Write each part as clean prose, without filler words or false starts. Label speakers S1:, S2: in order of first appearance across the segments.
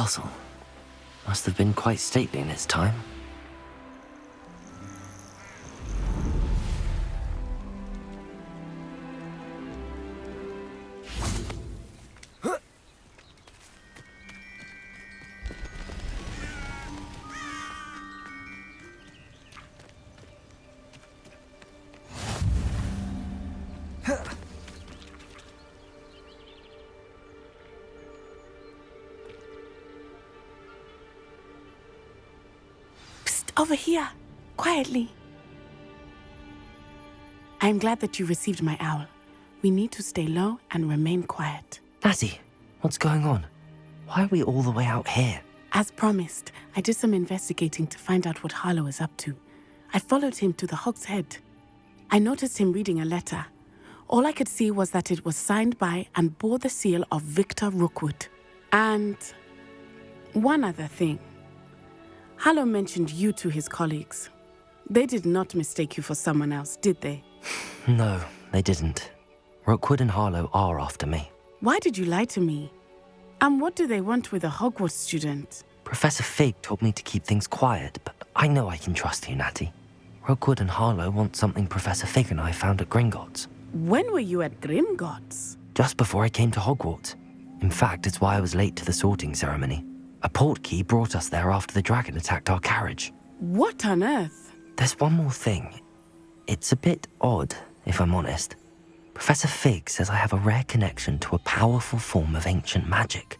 S1: castle. Must have been quite stately in its time.
S2: Over here, quietly. I'm glad that you received my owl. We need to stay low and remain quiet.
S1: Natty, what's going on? Why are we all the way out here?
S2: As promised, I did some investigating to find out what Harlow is up to. I followed him to the Hog's Head. I noticed him reading a letter. All I could see was that it was signed by and bore the seal of Victor Rookwood. And one other thing. Harlow mentioned you to his colleagues. They did not mistake you for someone else, did they?
S1: No, they didn't. Rookwood and Harlow are after me.
S2: Why did you lie to me? And what do they want with a Hogwarts student?
S1: Professor Fig told me to keep things quiet, but I know I can trust you, Natty. Rookwood and Harlow want something Professor Fig and I found at Gringotts.
S2: When were you at Gringotts?
S1: Just before I came to Hogwarts. In fact, it's why I was late to the sorting ceremony. A portkey brought us there after the dragon attacked our carriage.
S2: What on earth?
S1: There's one more thing. It's a bit odd, if I'm honest. Professor Fig says I have a rare connection to a powerful form of ancient magic.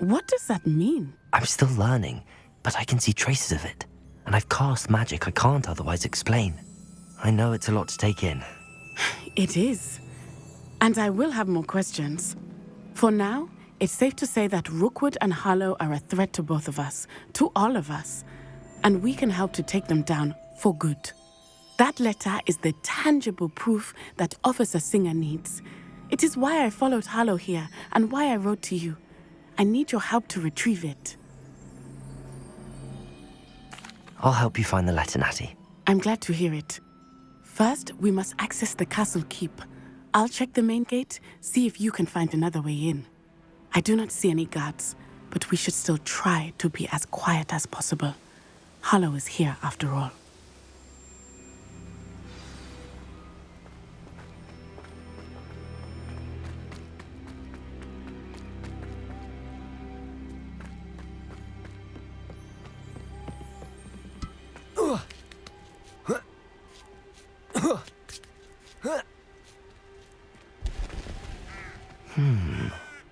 S2: What does that mean?
S1: I'm still learning, but I can see traces of it. And I've cast magic I can't otherwise explain. I know it's a lot to take in.
S2: It is. And I will have more questions. For now, it's safe to say that Rookwood and Harlow are a threat to both of us, to all of us, and we can help to take them down for good. That letter is the tangible proof that Officer Singer needs. It is why I followed Harlow here and why I wrote to you. I need your help to retrieve it.
S1: I'll help you find the letter, Natty.
S2: I'm glad to hear it. First, we must access the castle keep. I'll check the main gate, see if you can find another way in. I do not see any guards, but we should still try to be as quiet as possible. Harlow is here after all.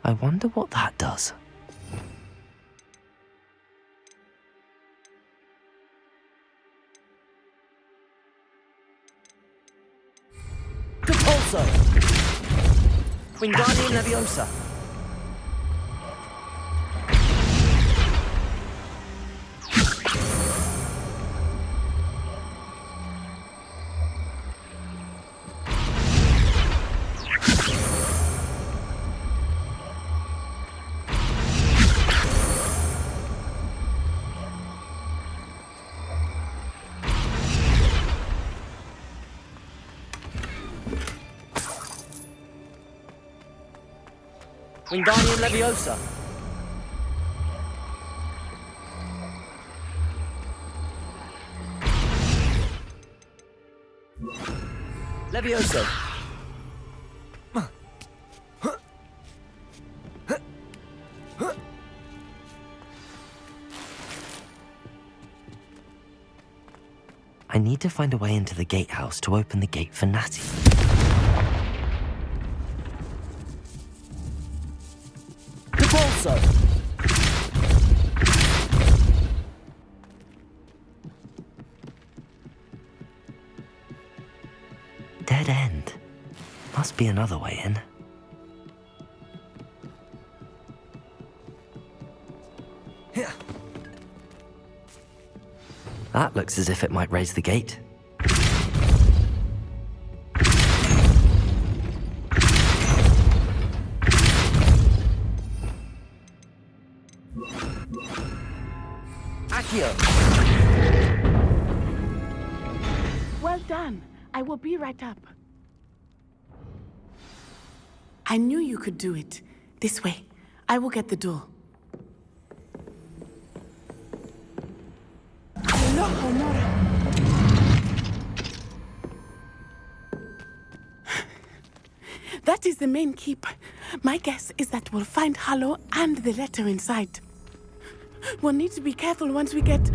S1: I wonder what that does.
S3: Repulso! Wingardium Leviosa! Wingardium Leviosa! Levioso!
S1: I need to find a way into the gatehouse to open the gate for Natty.
S3: Repulso!
S1: Dead end. Must be another way in. That looks as if it might raise the gate.
S3: Accio!
S2: Well done. I will be right up. I knew you could do it. This way. I will get the door. No, Homura. That is the main keep. My guess is that we'll find Hallow and the letter inside. We'll need to be careful once we get...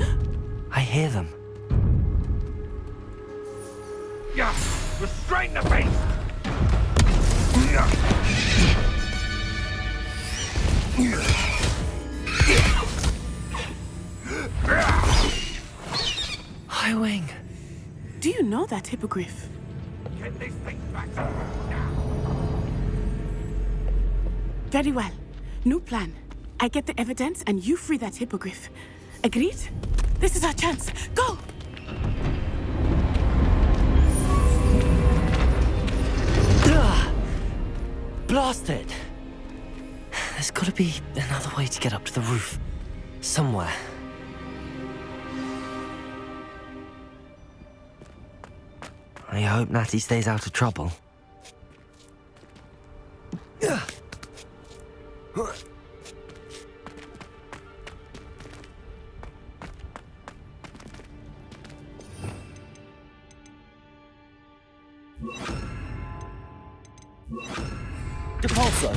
S1: I hear them.
S4: Yeah! Restrain the beast!
S1: Highwing.
S2: Do you know that hippogriff?
S4: Get these things back!
S2: Very well. New plan. I get the evidence and you free that hippogriff. Agreed? This is our chance. Go!
S1: Blast it! There's gotta be another way to get up to the roof. Somewhere. I hope Natty stays out of trouble.
S3: Depulso.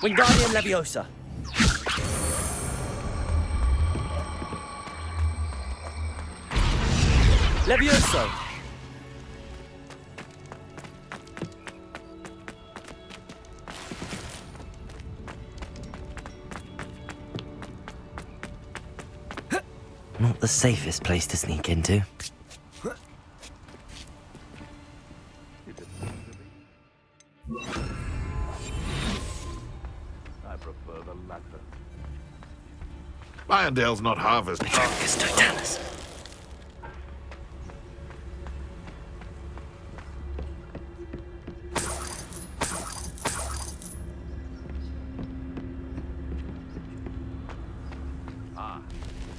S3: Wingardium Leviosa. Levioso.
S1: Not the safest place to sneak into.
S4: I prefer the latter. Irondale's not harvest.
S1: It's Totalis.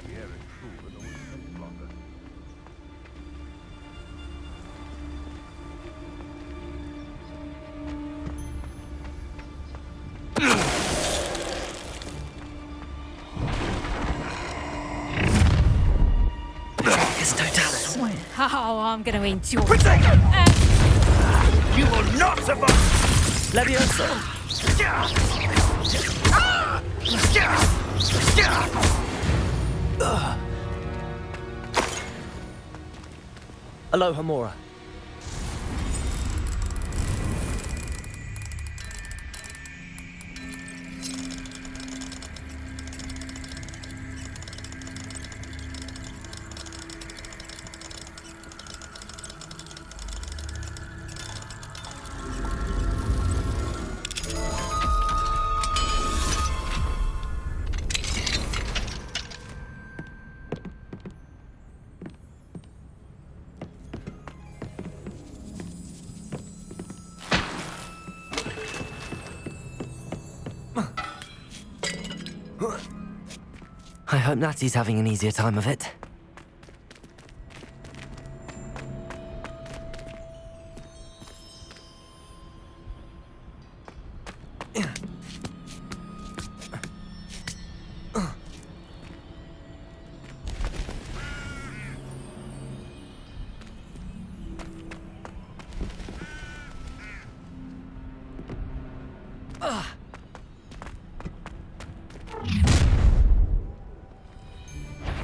S4: The air is cooler than we think longer.
S1: It's Totalis.
S5: Oh, I'm going to enjoy it.
S4: Protect him! You will not survive!
S3: Leviosa. Aloha Mora.
S1: I hope Natty's having an easier time of it.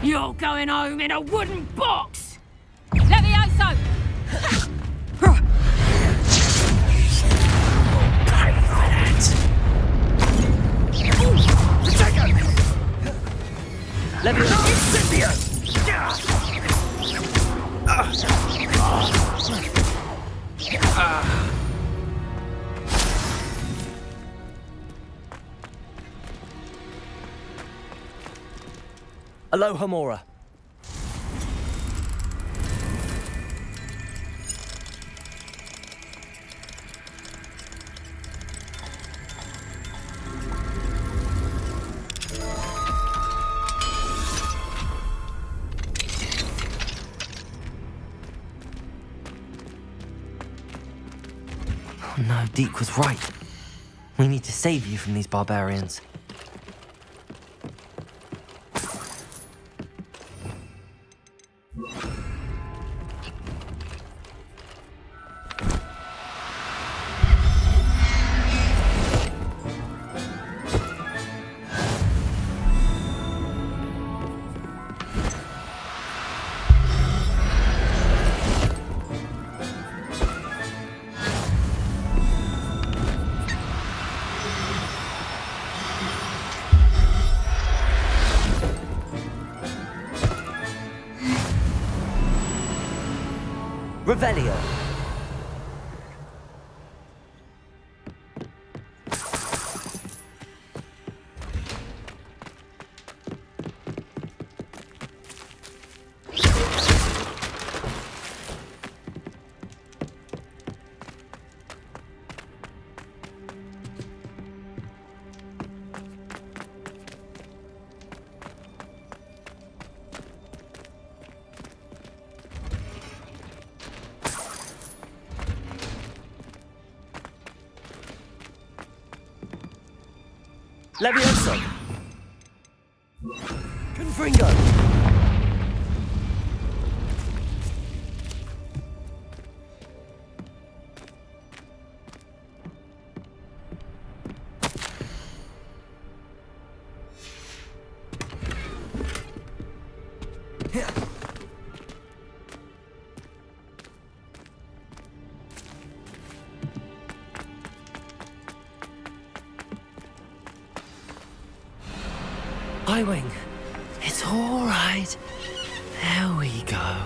S5: You're going home in a wooden box! Levioso!
S3: Aloha Mora.
S1: Oh no, Deke was right. We need to save you from these barbarians.
S3: Revelio. Levioso. Confringo.
S1: Highwing, it's all right. There we go.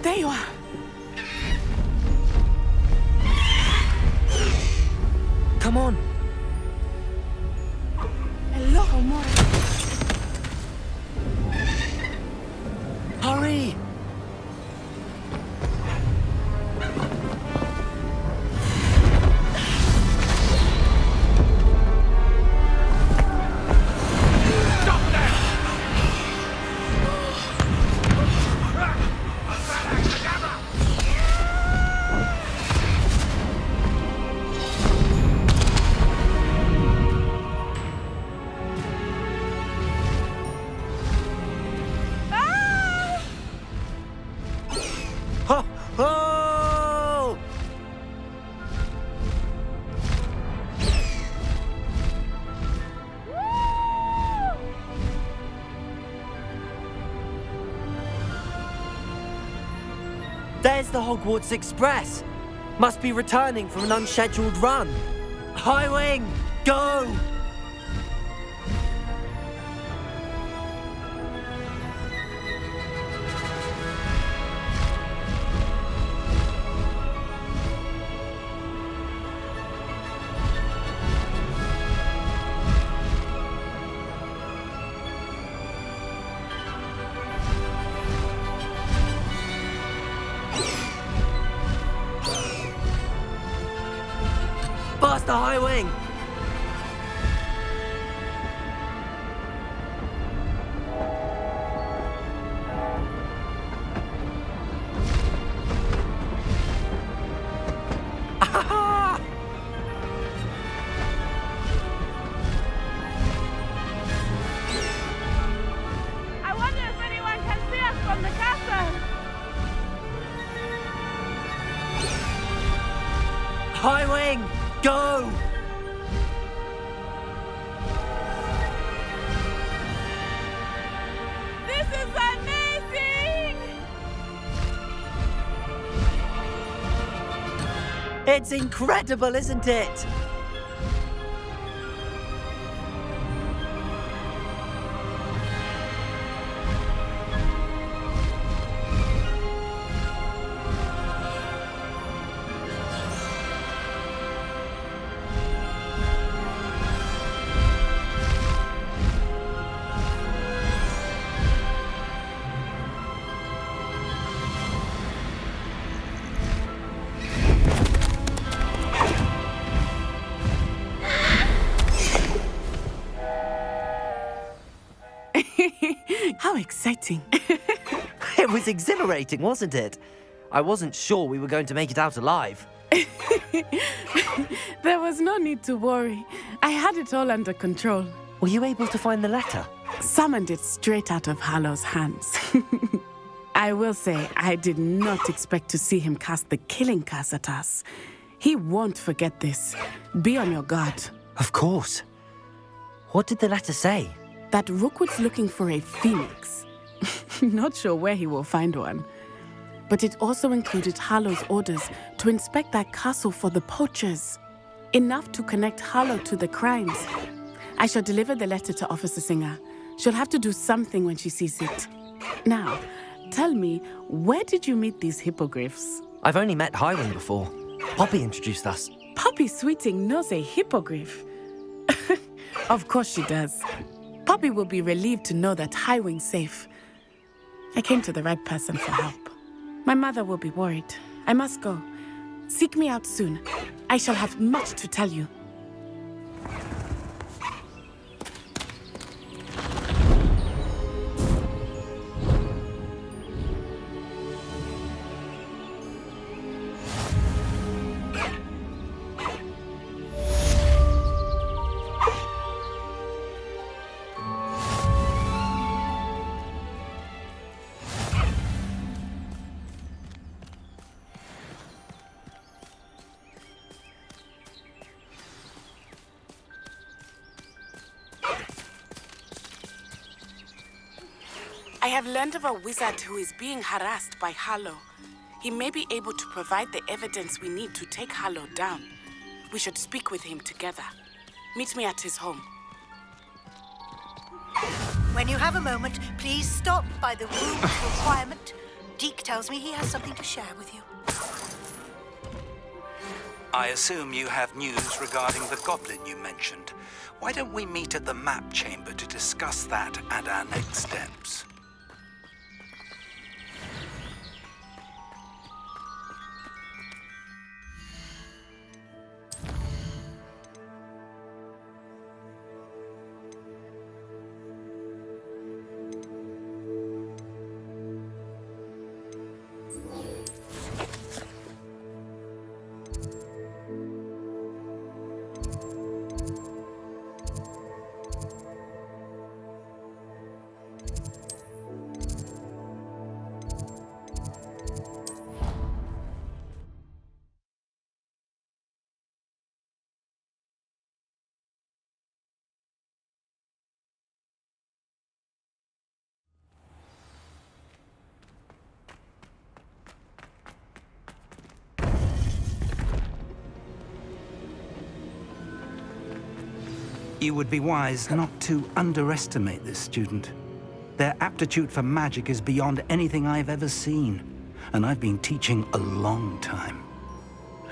S2: There you are.
S1: Come on.
S2: Hello, amore.
S1: Hurry!
S3: Ho! Ho! There's the Hogwarts Express. Must be returning from an unscheduled run. Highwing, go! Faster, Highwing!
S5: I wonder if anyone can see us from the castle.
S3: Highwing, go!
S5: This is amazing!
S3: It's incredible, isn't it?
S2: How exciting.
S3: It was exhilarating, wasn't it? I wasn't sure we were going to make it out alive.
S2: There was no need to worry. I had it all under control.
S3: Were you able to find the letter?
S2: Summoned it straight out of Hallow's hands. I will say, I did not expect to see him cast the killing curse at us. He won't forget this. Be on your guard.
S3: Of course. What did the letter say?
S2: That Rookwood's looking for a phoenix. Not sure where he will find one. But it also included Hallow's orders to inspect that castle for the poachers. Enough to connect Hallow to the crimes. I shall deliver the letter to Officer Singer. She'll have to do something when she sees it. Now, tell me, where did you meet these hippogriffs?
S3: I've only met Highwing before. Poppy introduced us.
S2: Poppy Sweeting knows a hippogriff. Of course she does. Poppy will be relieved to know that Highwing's safe. I came to the right person for help. My mother will be worried. I must go. Seek me out soon. I shall have much to tell you. I have learned of a wizard who is being harassed by Hallow. He may be able to provide the evidence we need to take Hallow down. We should speak with him together. Meet me at his home.
S6: When you have a moment, please stop by the room of requirement. Deke tells me he has something to share with you.
S4: I assume you have news regarding the goblin you mentioned. Why don't we meet at the map chamber to discuss that and our next steps? You would be wise not to underestimate this student. Their aptitude for magic is beyond anything I've ever seen, and I've been teaching a long time.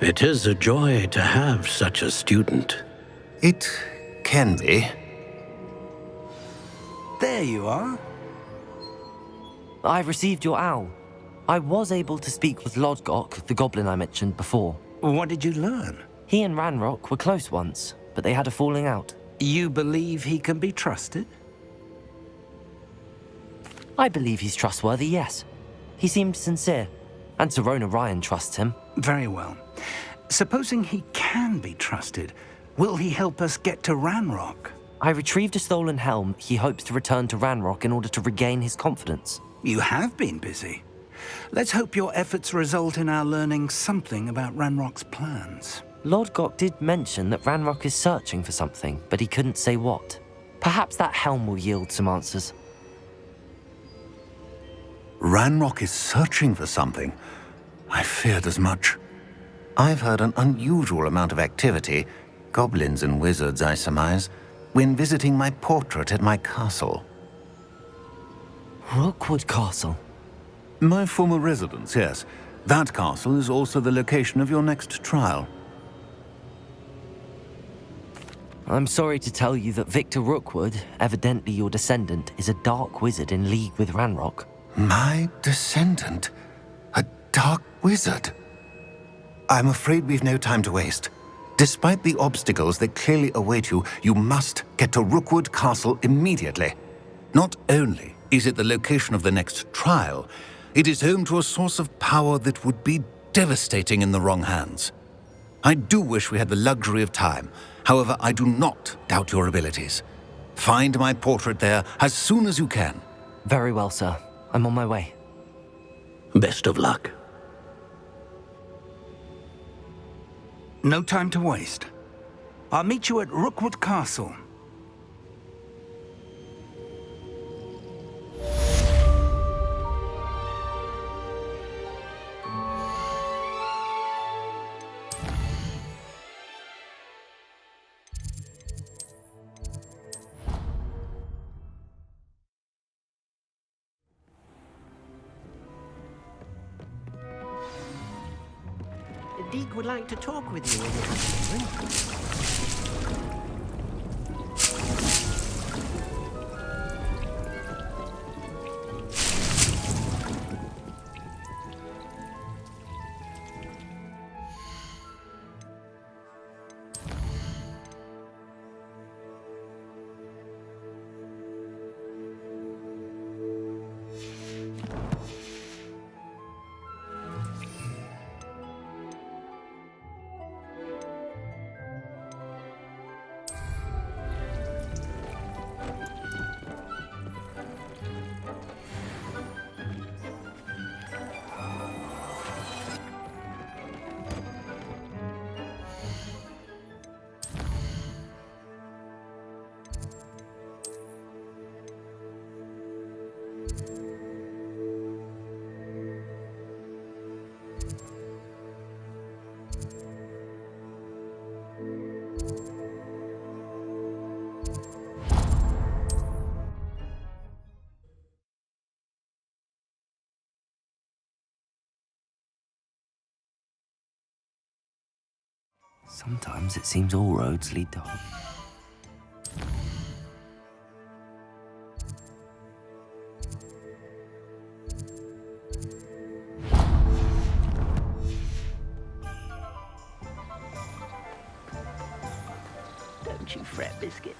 S7: It is a joy to have such a student.
S8: It can be.
S4: There you are.
S3: I've received your owl. I was able to speak with Lodgok, the goblin I mentioned before.
S4: What did you learn?
S3: He and Ranrock were close once, but they had a falling out.
S4: You believe he can be trusted?
S3: I believe he's trustworthy, yes. He seemed sincere, and Serona Ryan trusts him.
S4: Very well. Supposing he can be trusted, will he help us get to Ranrock?
S3: I retrieved a stolen helm he hopes to return to Ranrock in order to regain his confidence.
S4: You have been busy. Let's hope your efforts result in our learning something about Ranrock's plans.
S3: Lodgok did mention that Ranrock is searching for something, but he couldn't say what. Perhaps that helm will yield some answers.
S8: Ranrock is searching for something. I feared as much. I've heard an unusual amount of activity, goblins and wizards, I surmise, when visiting my portrait at my castle.
S3: Rookwood Castle?
S8: My former residence, yes. That castle is also the location of your next trial.
S3: I'm sorry to tell you that Victor Rookwood, evidently your descendant, is a dark wizard in league with Ranrock.
S8: My descendant? A dark wizard? I'm afraid we've no time to waste. Despite the obstacles that clearly await you, you must get to Rookwood Castle immediately. Not only is it the location of the next trial, It is home to a source of power that would be devastating in the wrong hands. I do wish we had the luxury of time. However, I do not doubt your abilities. Find my portrait there as soon as you can.
S1: Very well, sir. I'm on my way.
S7: Best of luck.
S4: No time to waste. I'll meet you at Rookwood Castle.
S3: Deke would like to talk with you in a moment.
S1: Sometimes it seems all roads lead to Hogwarts.
S9: Don't you fret, Biscuit.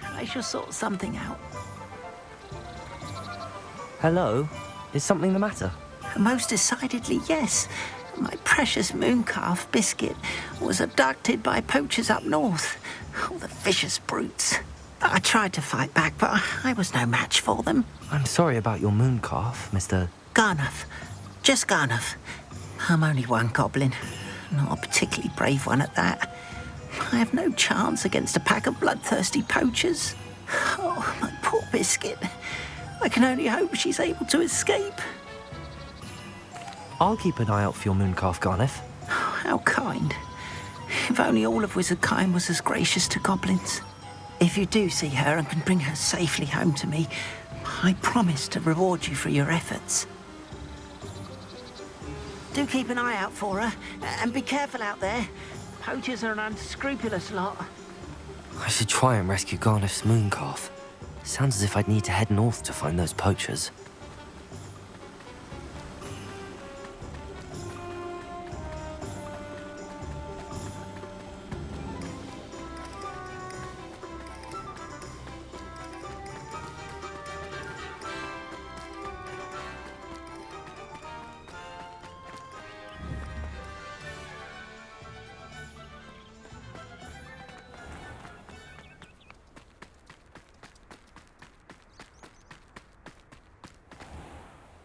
S9: I shall sort something out.
S1: Hello? Is something the matter?
S9: Most decidedly, yes. My precious moon calf, Biscuit, was abducted by poachers up north. All the vicious brutes. I tried to fight back, but I was no match for them.
S1: I'm sorry about your moon calf, Mr.
S9: Garnuff. Just Garnuff. I'm only one goblin. Not a particularly brave one at that. I have no chance against a pack of bloodthirsty poachers. Oh, my poor Biscuit. I can only hope she's able to escape.
S1: I'll keep an eye out for your moon calf, Garniff.
S9: Oh, how kind. If only all of Wizardkind was as gracious to goblins. If you do see her and can bring her safely home to me, I promise to reward you for your efforts. Do keep an eye out for her, and be careful out there. Poachers are an unscrupulous lot.
S1: I should try and rescue Garniff's moon calf. Sounds as if I'd need to head north to find those poachers.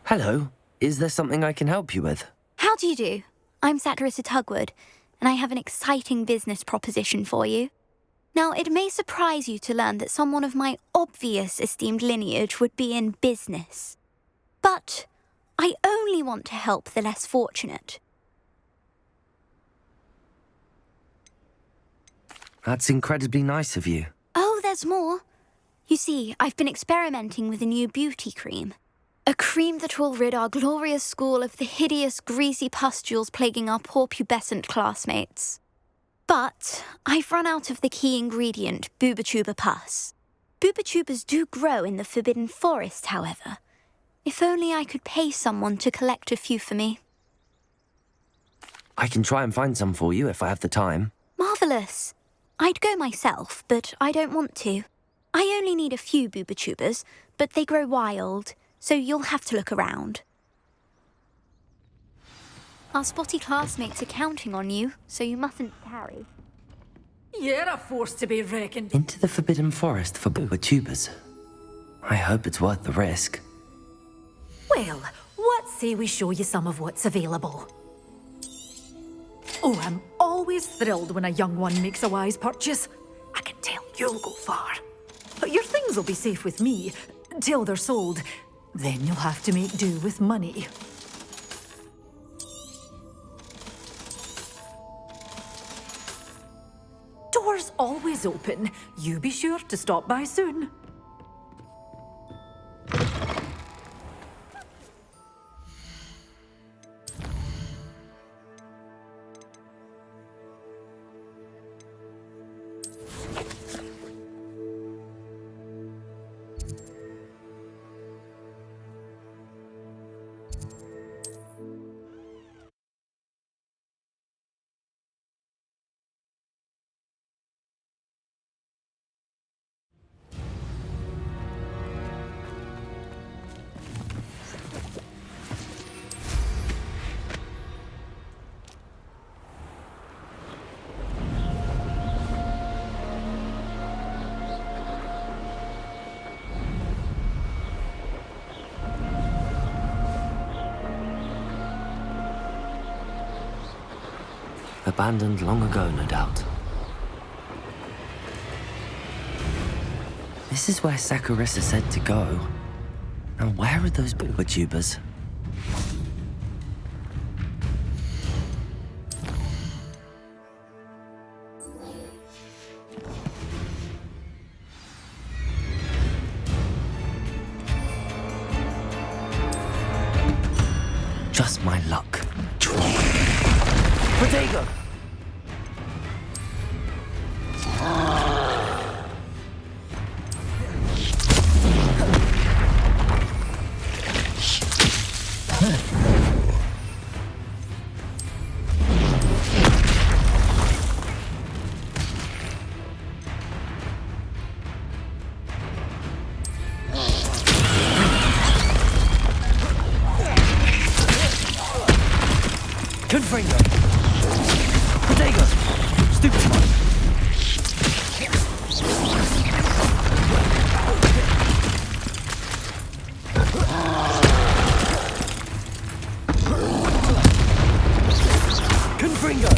S1: Hello. Is there something I can help you with?
S10: How do you do? I'm Satirissa Tugwood, and I have an exciting business proposition for you. Now, it may surprise you to learn that someone of my obvious esteemed lineage would be in business. But I only want to help the less fortunate.
S1: That's incredibly nice of you.
S10: Oh, there's more. You see, I've been experimenting with a new beauty cream. A cream that will rid our glorious school of the hideous, greasy pustules plaguing our poor pubescent classmates. But I've run out of the key ingredient, Booba-Tuba pus. Booba-Tubas do grow in the Forbidden Forest, however. If only I could pay someone to collect a few for me.
S1: I can try and find some for you if I have the time.
S10: Marvellous. I'd go myself, but I don't want to. I only need a few Booba-Tubas, but they grow wild, so you'll have to look around. Our spotty classmates are counting on you, so you mustn't tarry.
S11: You're a force to be reckoned.
S1: Into the Forbidden Forest for boober-tubers. I hope it's worth the risk.
S11: Well, what say we show you some of what's available? Oh, I'm always thrilled when a young one makes a wise purchase. I can tell you'll go far. But your things will be safe with me, till they're sold. Then you'll have to make do with money. Doors always open. You be sure to stop by soon.
S1: Abandoned long ago, no doubt. This is where Saccharissa said to go. Now where are those boober-tubers? Just my luck.
S3: Protego! Confringo! Protego! Stupefy! Confringo!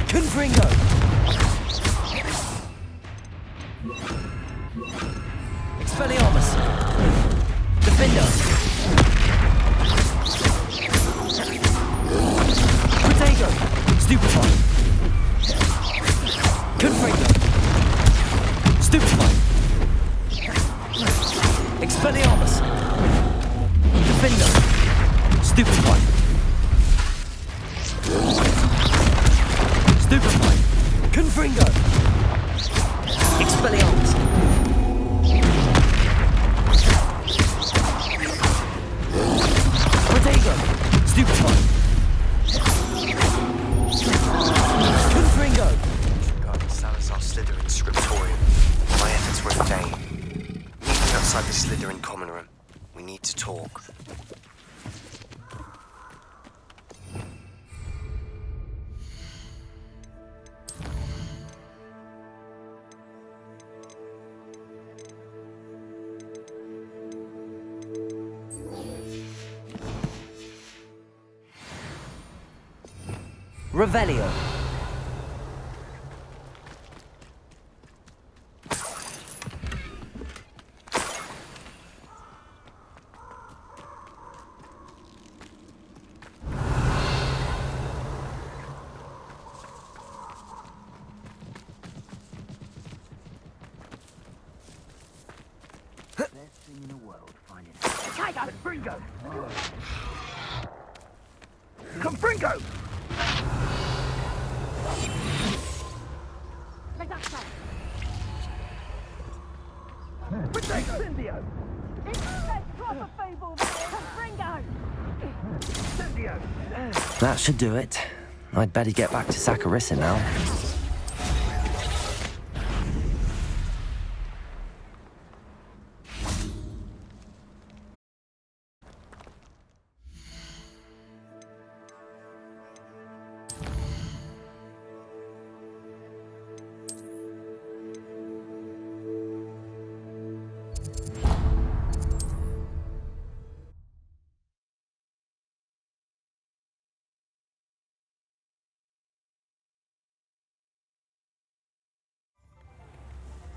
S3: Confringo! Expelliarmus! Defender! Protego! Stupefy! Confringo! Stupefy! Expelliarmus! Defender! Stupefy! Stupefy! Confringo! Expelliarmus! Protego! Stupefy! Confringo!
S12: Regarding Salazar Slytherin scriptorium, my efforts were in vain. Meet me outside the Slytherin common room. We need to talk.
S3: Revelio.
S12: Best thing in the world, finding
S4: Confringo! Confringo! Incendio! Incendio!
S1: That should do it. I'd better get back to Saccharissa now.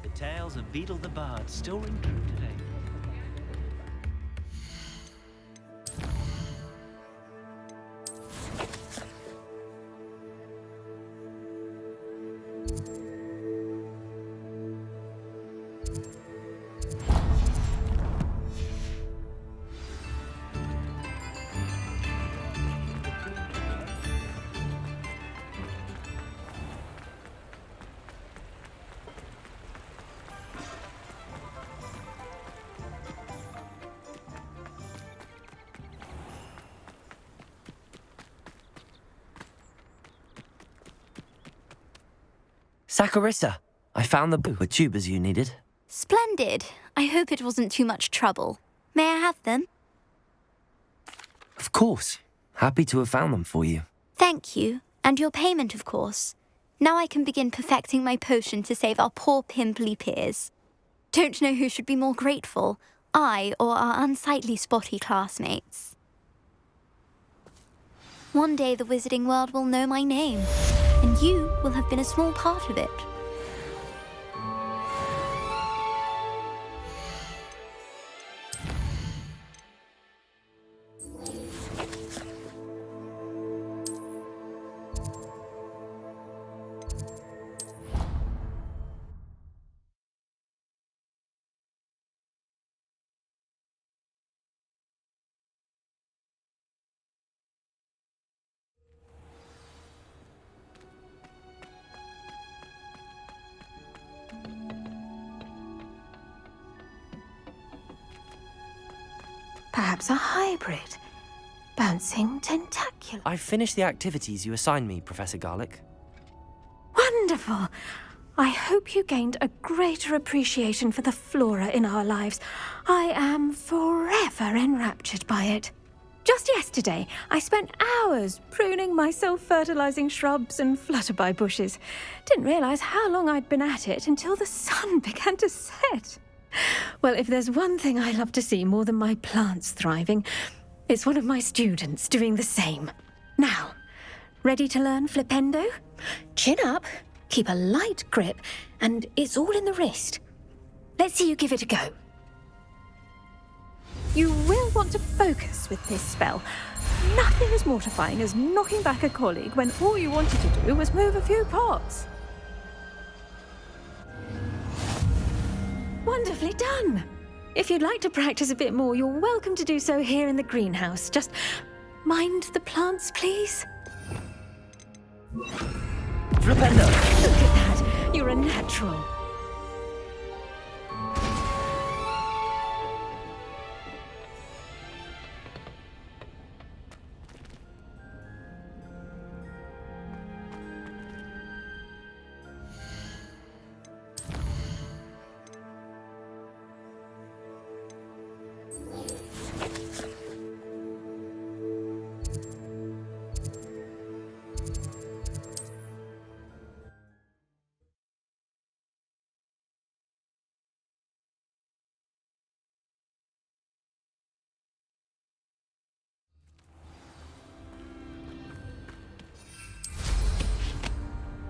S13: The tales of Beetle the Bard still ring true today.
S1: Saccharissa, I found the tubers you needed.
S10: Splendid. I hope it wasn't too much trouble. May I have them?
S1: Of course. Happy to have found them for you.
S10: Thank you. And your payment, of course. Now I can begin perfecting my potion to save our poor pimply peers. Don't know who should be more grateful, I or our unsightly spotty classmates. One day the wizarding world will know my name, and you will have been a small part of it.
S14: Perhaps a hybrid. Bouncing tentacular.
S1: I've finished the activities you assigned me, Professor Garlick.
S14: Wonderful! I hope you gained a greater appreciation for the flora in our lives. I am forever enraptured by it. Just yesterday, I spent hours pruning my self-fertilizing shrubs and flutterby bushes. Didn't realize how long I'd been at it until the sun began to set. Well, if there's one thing I love to see more than my plants thriving, it's one of my students doing the same. Now, ready to learn Flipendo? Chin up, keep a light grip, and it's all in the wrist. Let's see you give it a go. You will want to focus with this spell. Nothing as mortifying as knocking back a colleague when all you wanted to do was move a few pots. Wonderfully done! If you'd like to practice a bit more, you're welcome to do so here in the greenhouse. Just mind the plants, please.
S1: Flipendo!
S14: Look at that! You're a natural.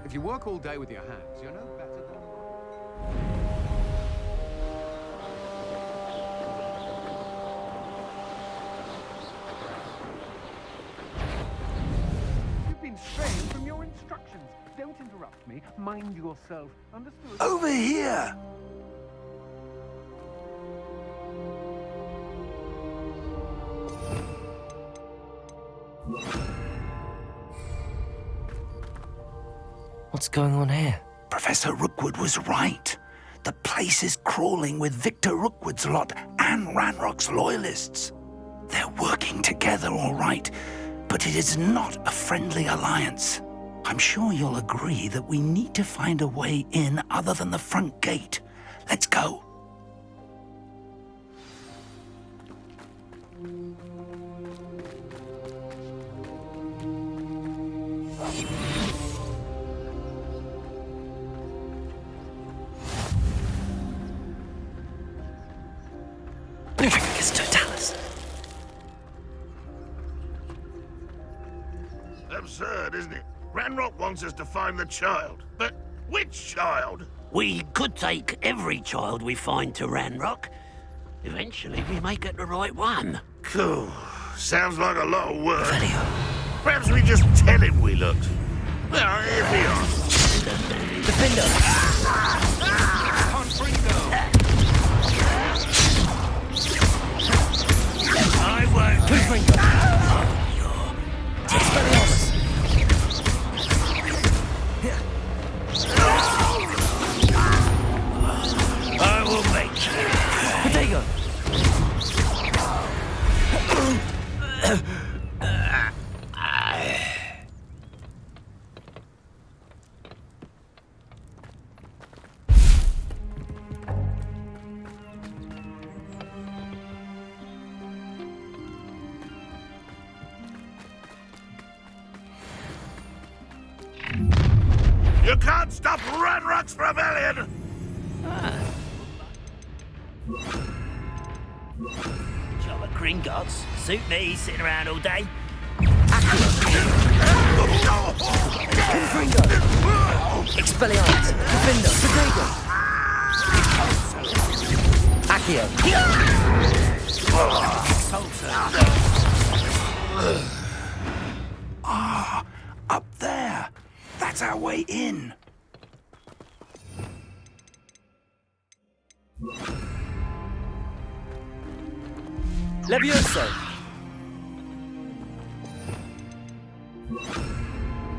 S15: If you work all day with your hands, you're no better than... You've been straying from your instructions. Don't interrupt me. Mind yourself. Understood?
S4: Over here!
S1: What's going on here?
S4: Professor Rookwood was right. The place is crawling with Victor Rookwood's lot and Ranrock's loyalists. They're working together, all right, but it is not a friendly alliance. I'm sure you'll agree that we need to find a way in other than the front gate. Let's go.
S1: Perfectus Totalis.
S16: Absurd, isn't it? Ranrock wants us to find the child. But which child?
S7: We could take every child we find to Ranrock. Eventually, we may get the right one.
S16: Cool. Sounds like a lot of work. Perhaps we just tell him we looked. Well, here we are.
S3: Defender!
S7: I won't.
S3: Expelliarmus!
S7: I will make you.
S3: Potato!
S16: You can't stop Ranrock's rebellion!
S7: Job of Gringotts. Suit me, sitting around all day.
S3: Confringo! Expelliarmus! Defender! Potato! Accio!
S4: Ah, up there. That's our way in.
S3: Levioso!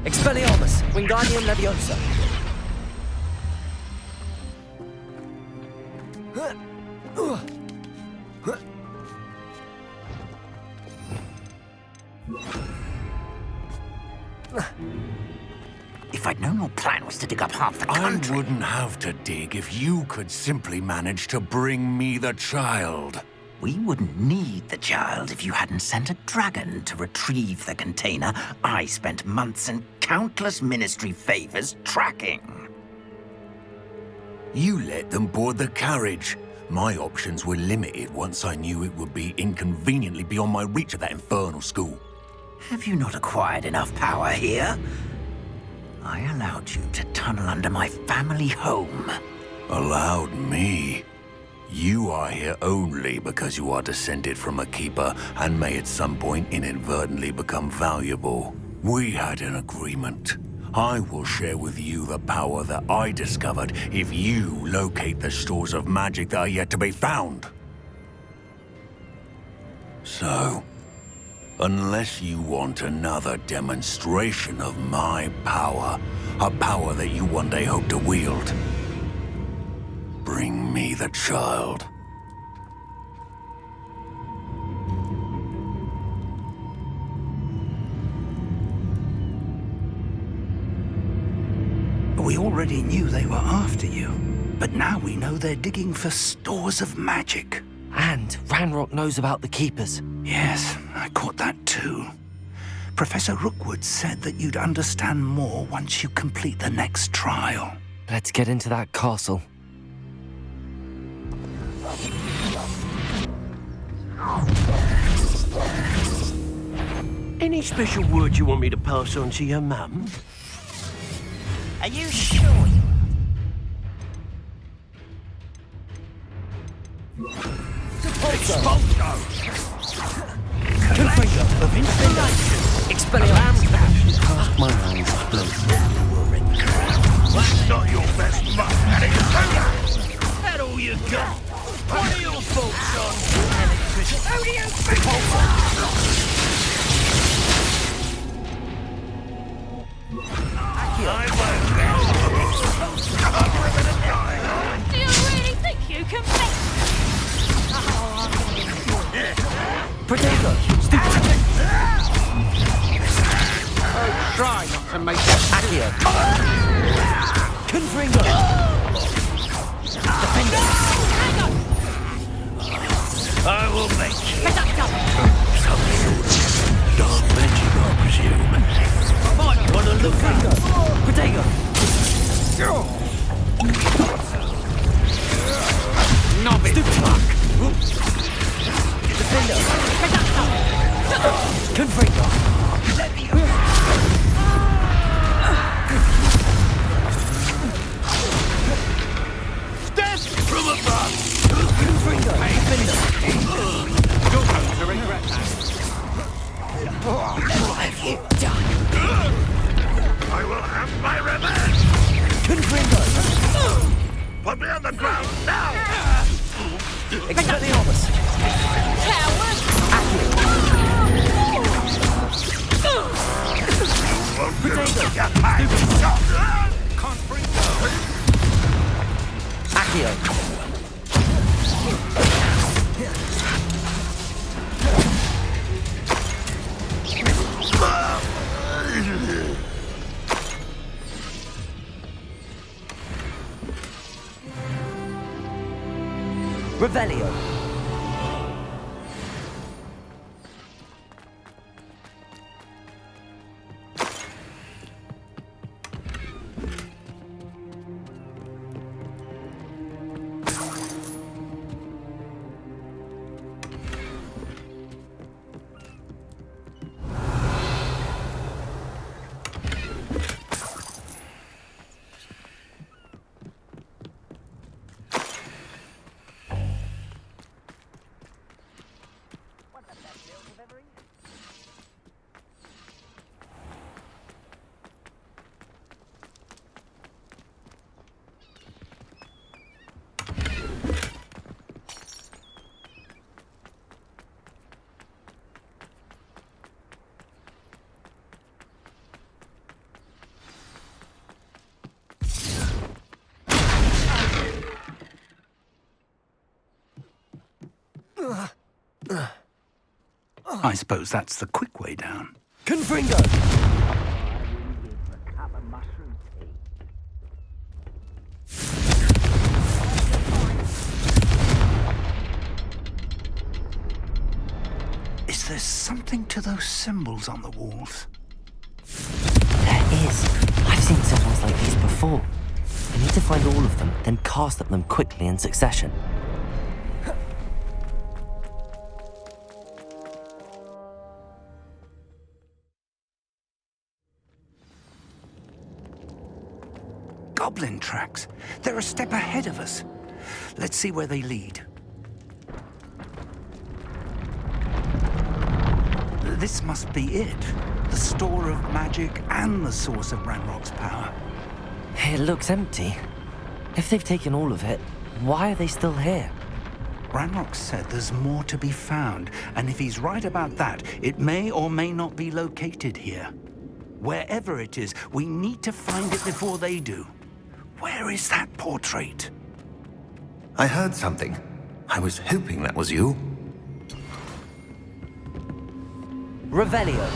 S3: Expelliarmus! Wingardium Leviosa!
S9: If I'd known your plan was to dig up half the country...
S8: I wouldn't have to dig if you could simply manage to bring me the child.
S9: We wouldn't need the child if you hadn't sent a dragon to retrieve the container I spent months and countless ministry favors tracking.
S8: You let them board the carriage. My options were limited once I knew it would be inconveniently beyond my reach at that infernal school.
S9: Have you not acquired enough power here? I allowed you to tunnel under my family home.
S8: Allowed me? You are here only because you are descended from a keeper and may at some point inadvertently become valuable. We had an agreement. I will share with you the power that I discovered if you locate the stores of magic that are yet to be found. So, unless you want another demonstration of my power, a power that you one day hope to wield, bring me the child.
S4: We already knew they were after you, but now we know they're digging for stores of magic.
S3: And Ranrock knows about the Keepers.
S4: Yes, I caught that too. Professor Rookwood said that you'd understand more once you complete the next trial.
S3: Let's get into that castle.
S7: Any special word you want me to pass on to your mum?
S9: Are you sure you...
S7: Expulso!
S3: Confringo of Inspiration! Expelliarmus!
S8: Cast my hands blue.
S16: That's not your best mutt,
S7: That all you got? What are your thoughts on electricity? Who do you think you
S5: Do you really think you can beat?
S3: Potato!
S15: Oh, try not to make it.
S3: Accio! Confringo! Defender!
S7: I will make you.
S5: Some
S7: sort of dark magic, I presume. Might want to look at
S3: Potato!
S15: Novice.
S3: Defender! Confringo!
S16: Put me on the ground now!
S3: Expelliarmus! Accio! Revelio!
S4: I suppose that's the quick way down.
S3: Confringo!
S4: Is there something to those symbols on the walls?
S1: There is. I've seen symbols like these before. I need to find all of them, then cast at them quickly in succession.
S4: Goblin tracks. They're a step ahead of us. Let's see where they lead. This must be it. The store of magic and the source of Ranrock's power.
S1: It looks empty. If they've taken all of it, why are they still here?
S4: Ranrock said there's more to be found, and if he's right about that, it may or may not be located here. Wherever it is, we need to find it before they do. Where is that portrait?
S8: I heard something. I was hoping that was you.
S3: Revelio!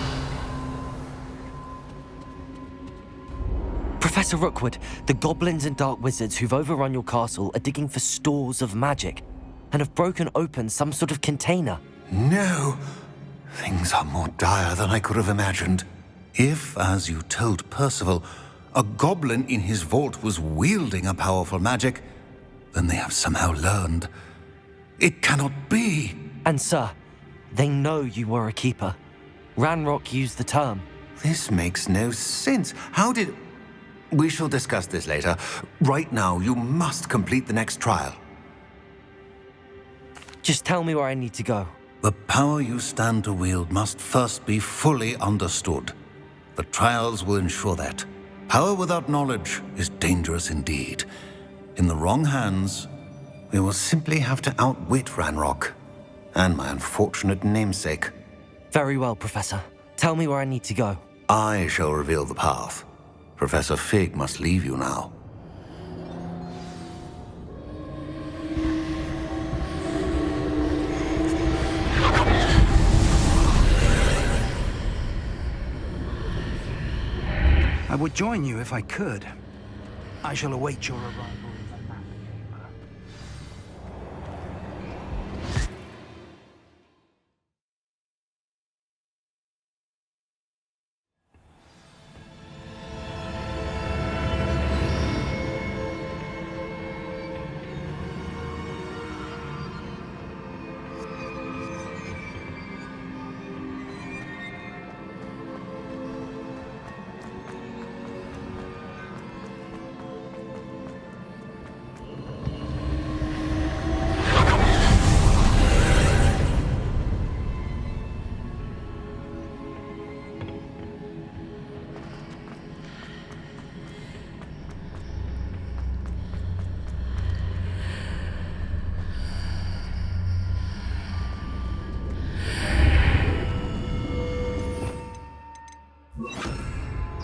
S3: Professor Rookwood, the goblins and dark wizards who've overrun your castle are digging for stores of magic and have broken open some sort of container.
S8: No! Things are more dire than I could have imagined. If, as you told Percival, a goblin in his vault was wielding a powerful magic, then they have somehow learned. It cannot be!
S3: And sir, they know you were a keeper. Ranrock used the term.
S8: This makes no sense. How did... We shall discuss this later. Right now, you must complete the next trial.
S3: Just tell me where I need to go.
S8: The power you stand to wield must first be fully understood. The trials will ensure that. Power without knowledge is dangerous indeed. In the wrong hands, we will simply have to outwit Ranrock and my unfortunate namesake.
S3: Very well, Professor. Tell me where I need to go.
S8: I shall reveal the path. Professor Fig must leave you now.
S4: I would join you if I could. I shall await your arrival in the map chamber.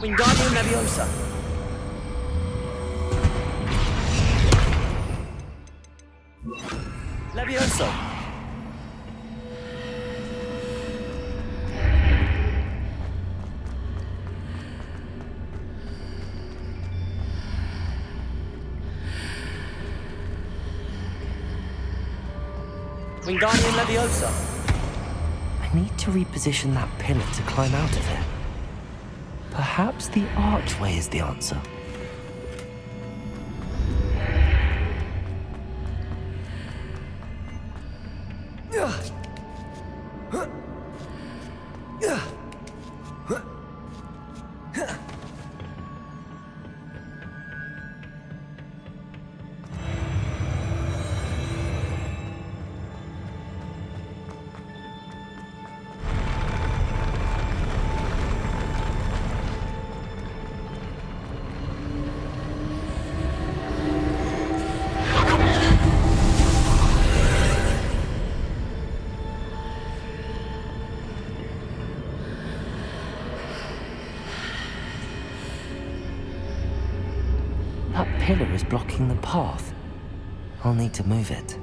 S3: Wingardium Leviosa. Levioso. Wingardium Leviosa.
S1: I need to reposition that pillar to climb out of it. Perhaps the archway is the answer. That pillar is blocking the path. I'll need to move it.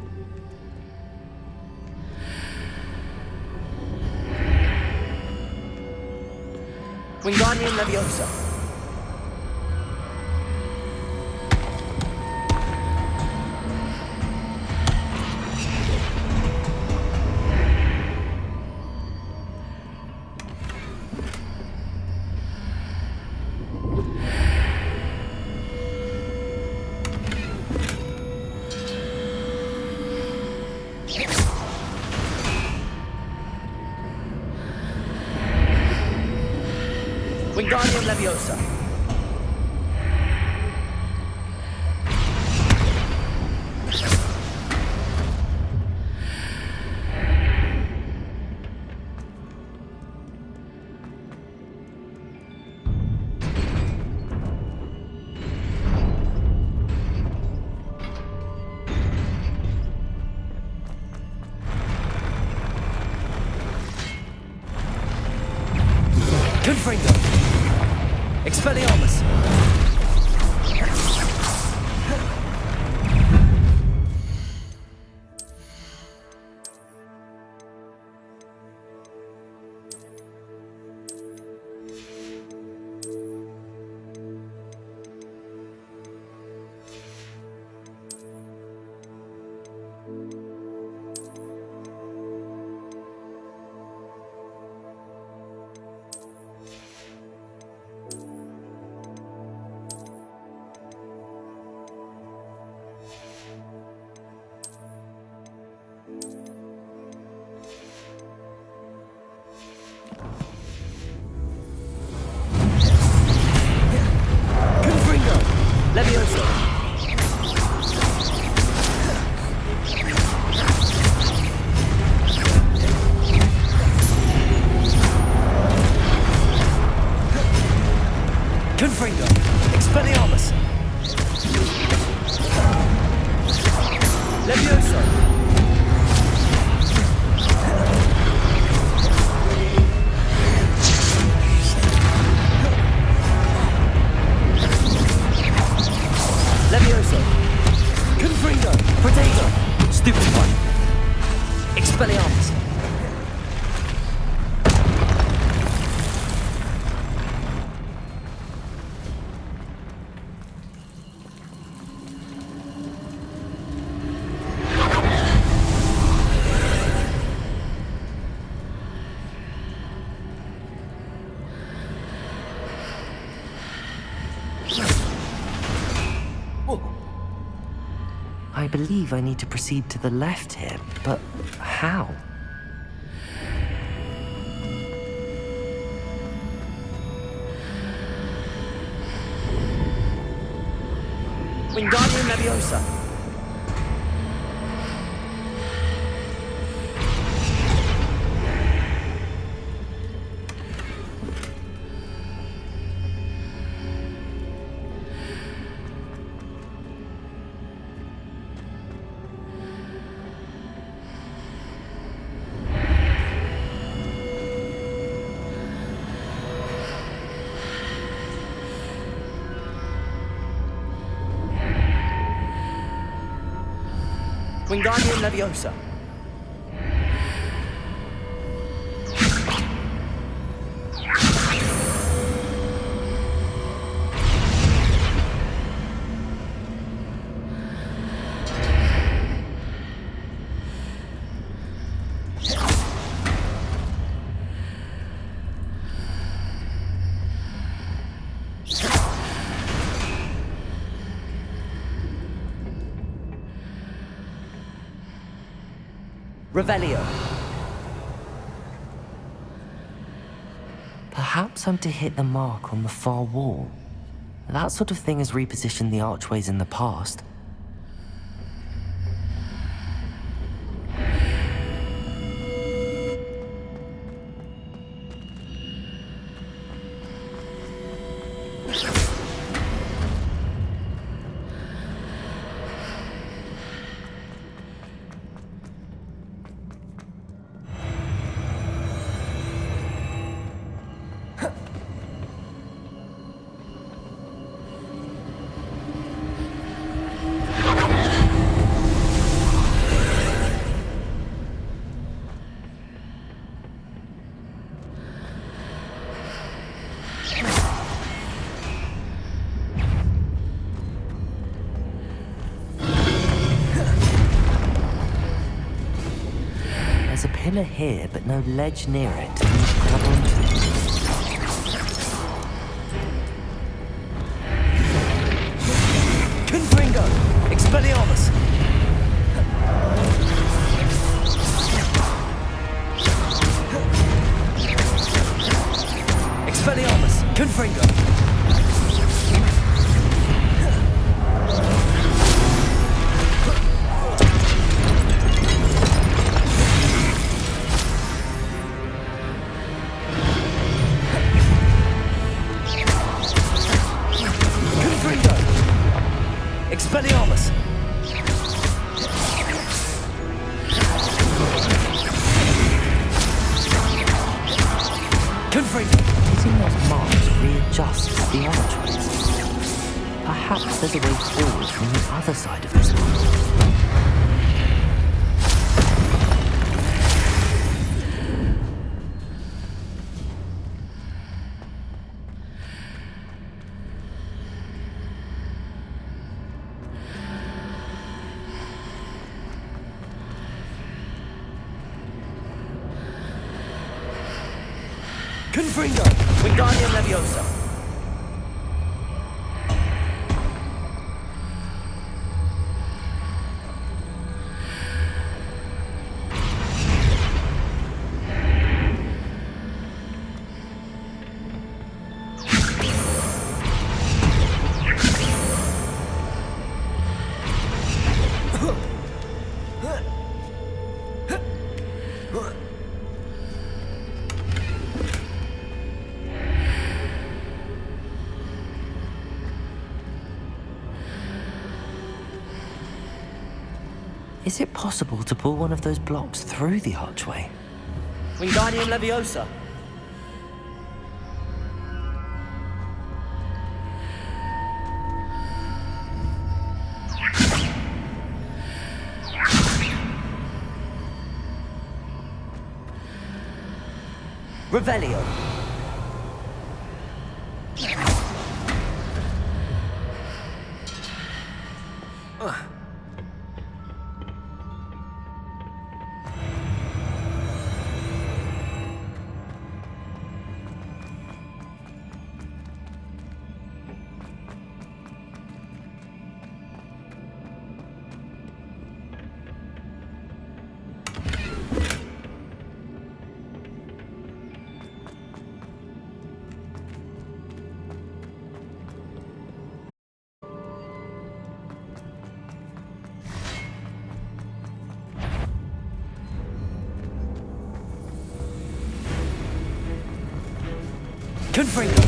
S3: Wingardium Leviosa. Wingardium Leviosa. Confringo. Expelliarmus. Leviosa. Confringo. Expelliarmus. Leviosa. Levioso. Confringo. Potato. Stupid one. Expelliarmus.
S1: I believe I need to proceed to the left here, but how?
S3: Wingardium Leviosa. Wingardium Leviosa. Revelio.
S1: Perhaps I'm to hit the mark on the far wall. That sort of thing has repositioned the archways in the past. There's a pillar here, but no ledge near it. Grab onto it.
S3: Confringo! Expelliarmus! Expelliarmus! Confringo! Expelliarmus! Confringo!
S1: Hitting those marks readjusts the archways. Perhaps there's a way forward from the other side of this one.
S3: Confringo! Wingardium Leviosa!
S1: Is it possible to pull one of those blocks through the archway?
S3: Wingardium Leviosa! Revelio! Confringo!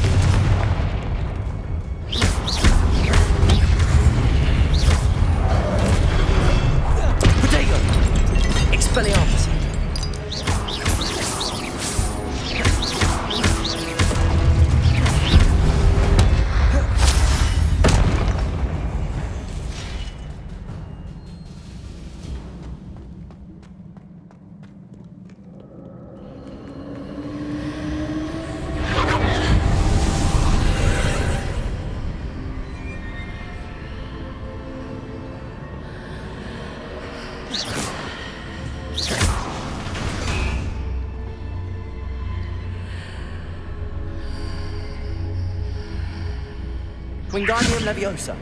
S3: Protego! Expelliarmus! Wingardium Leviosa.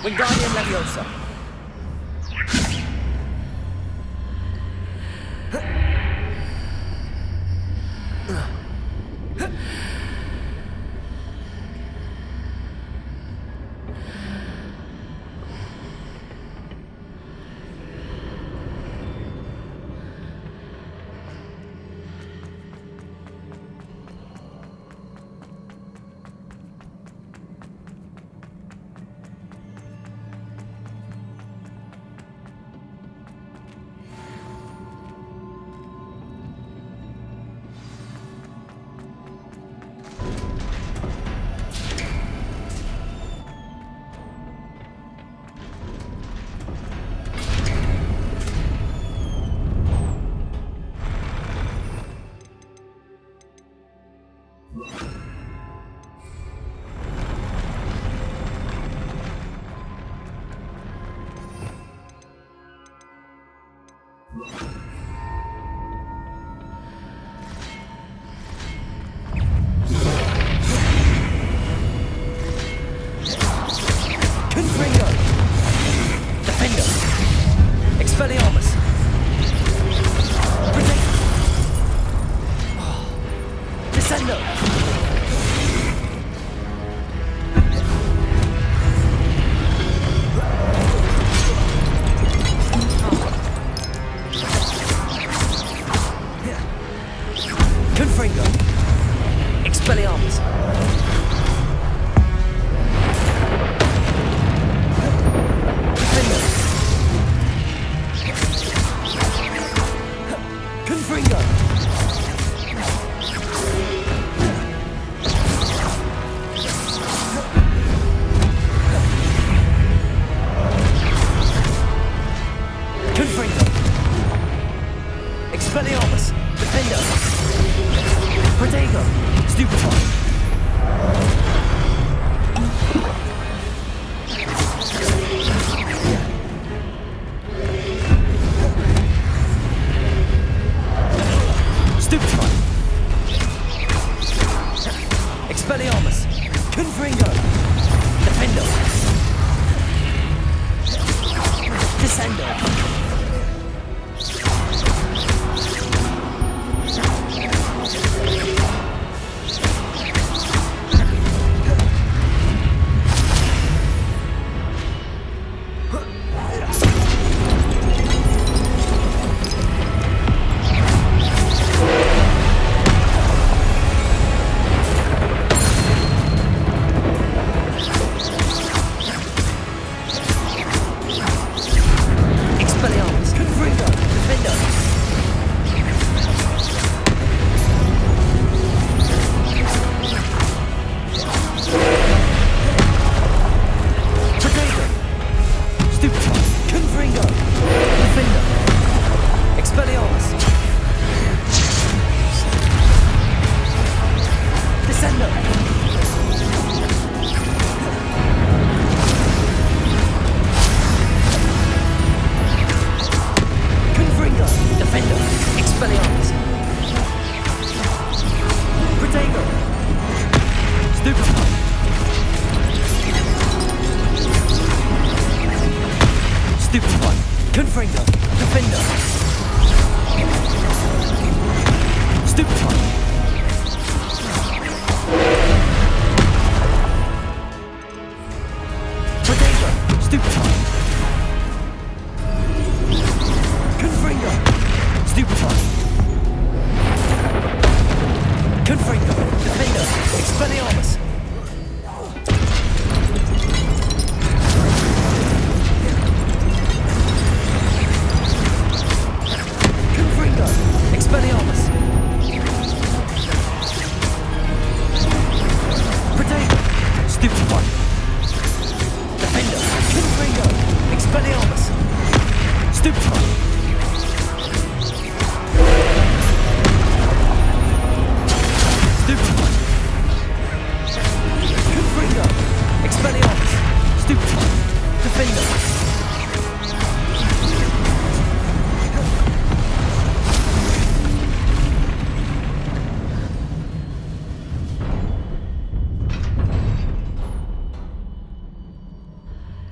S3: Wingardium Leviosa.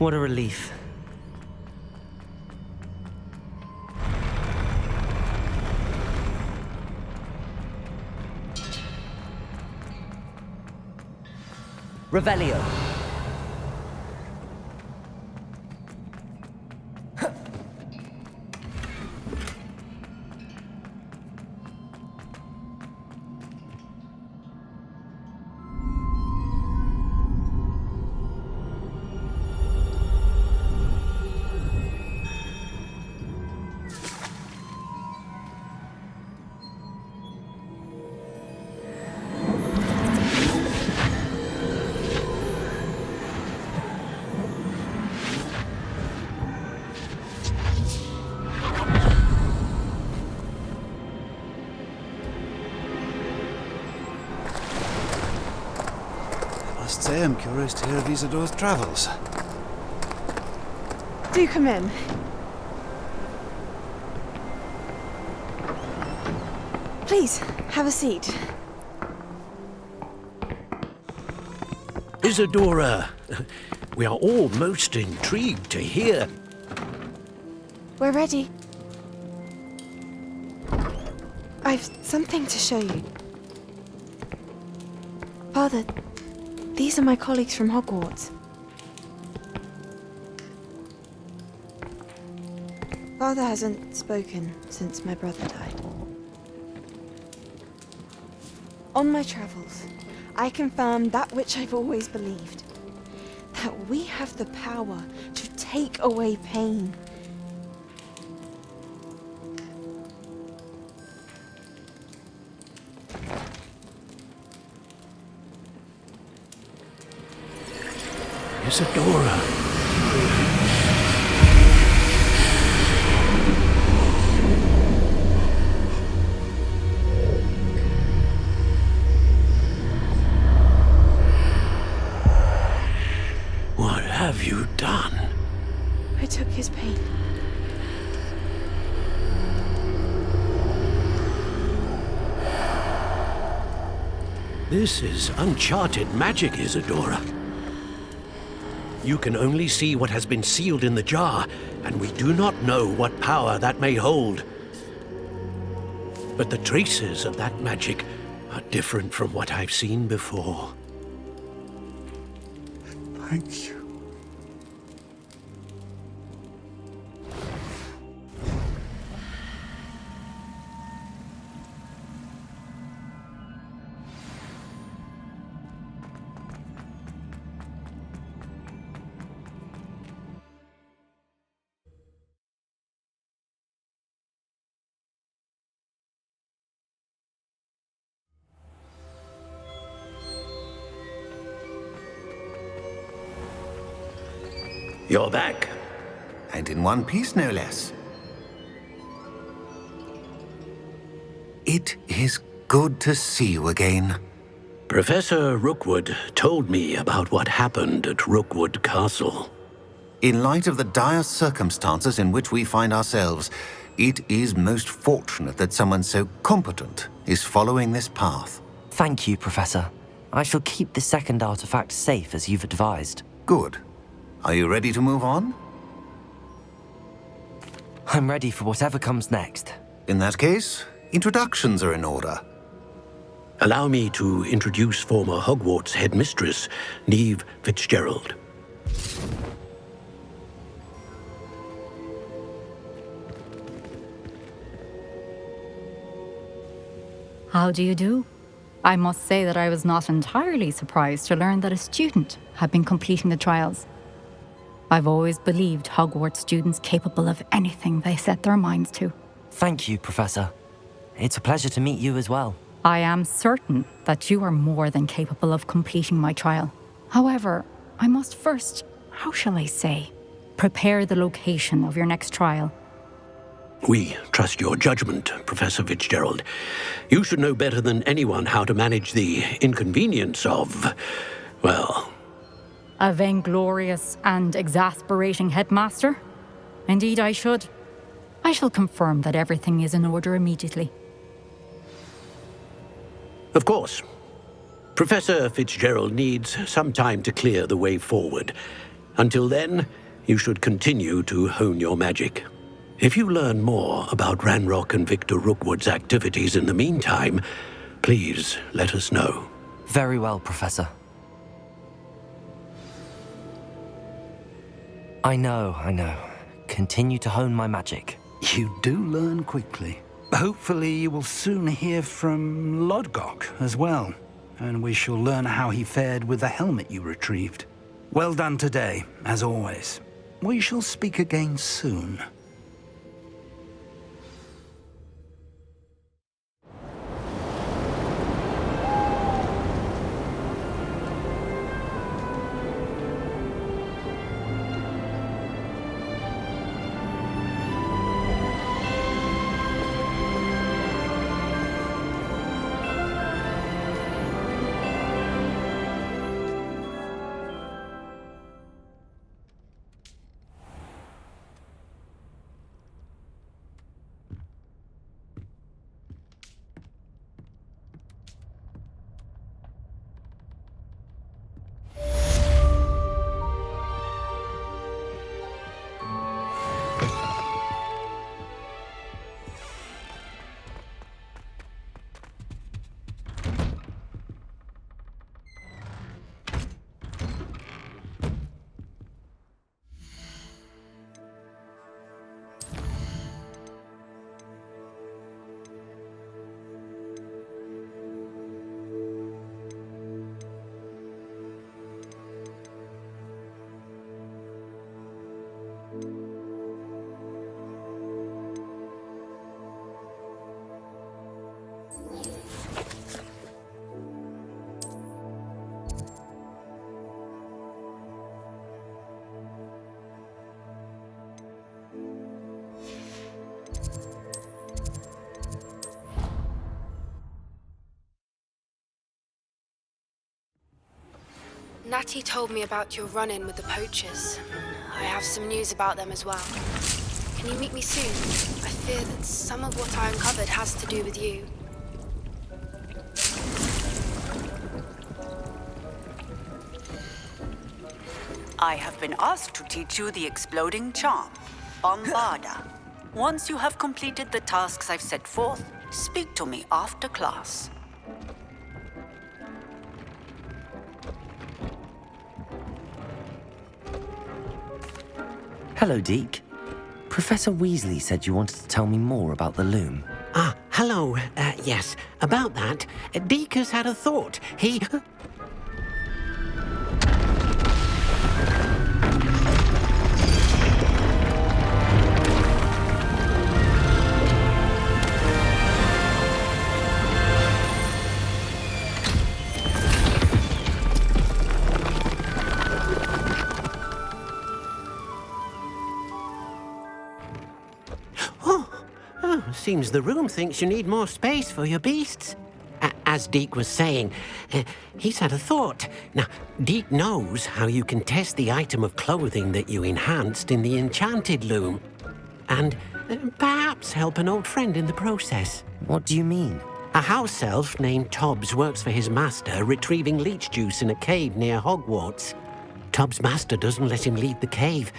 S3: What a relief. Revelio.
S17: I must say I'm curious to hear of Isadore's travels.
S18: Do come in. Please, have a seat.
S7: Isadora, we are all most intrigued to hear.
S18: We're ready. I've something to show you. Father, these are my colleagues from Hogwarts. Father hasn't spoken since my brother died. On my travels, I confirmed that which I've always believed. That we have the power to take away pain.
S7: Isadora. What have you done?
S18: I took his pain.
S7: This is uncharted magic, Isadora. You can only see what has been sealed in the jar, and we do not know what power that may hold. But the traces of that magic are different from what I've seen before.
S17: Thank you.
S7: You're back.
S8: And in one piece, no less. It is good to see you again.
S7: Professor Rookwood told me about what happened at Rookwood Castle.
S8: In light of the dire circumstances in which we find ourselves, it is most fortunate that someone so competent is following this path.
S1: Thank you, Professor. I shall keep the second artifact safe as you've advised.
S8: Good. Are you ready to move on?
S1: I'm ready for whatever comes next.
S8: In that case, introductions are in order.
S7: Allow me to introduce former Hogwarts headmistress, Neve Fitzgerald.
S19: How do you do? I must say that I was not entirely surprised to learn that a student had been completing the trials. I've always believed Hogwarts students capable of anything they set their minds to.
S1: Thank you, Professor. It's a pleasure to meet you as well.
S19: I am certain that you are more than capable of completing my trial. However, I must first, how shall I say, prepare the location of your next trial.
S7: We trust your judgment, Professor Fitzgerald. You should know better than anyone how to manage the inconvenience of, well...
S19: A vainglorious and exasperating headmaster? Indeed I should. I shall confirm that everything is in order immediately.
S7: Of course. Professor Fitzgerald needs some time to clear the way forward. Until then, you should continue to hone your magic. If you learn more about Ranrock and Victor Rookwood's activities in the meantime, please let us know.
S1: Very well, Professor. I know. Continue to hone my magic.
S4: You do learn quickly. Hopefully you will soon hear from Lodgok as well, and we shall learn how he fared with the helmet you retrieved. Well done today, as always. We shall speak again soon.
S20: Natty told me about your run-in with the poachers. I have some news about them as well. Can you meet me soon? I fear that some of what I uncovered has to do with you.
S21: I have been asked to teach you the exploding charm, Bombarda. Once you have completed the tasks I've set forth, speak to me after class.
S1: Hello, Deke. Professor Weasley said you wanted to tell me more about the loom.
S7: Ah, hello. Yes, about that, Deke has had a thought. He... Seems the room thinks you need more space for your beasts. As Deke was saying, he's had a thought. Now, Deke knows how you can test the item of clothing that you enhanced in the enchanted loom. And perhaps help an old friend in the process.
S1: What do you mean?
S7: A house elf named Tobbs works for his master, retrieving leech juice in a cave near Hogwarts. Tobbs' master doesn't let him leave the cave,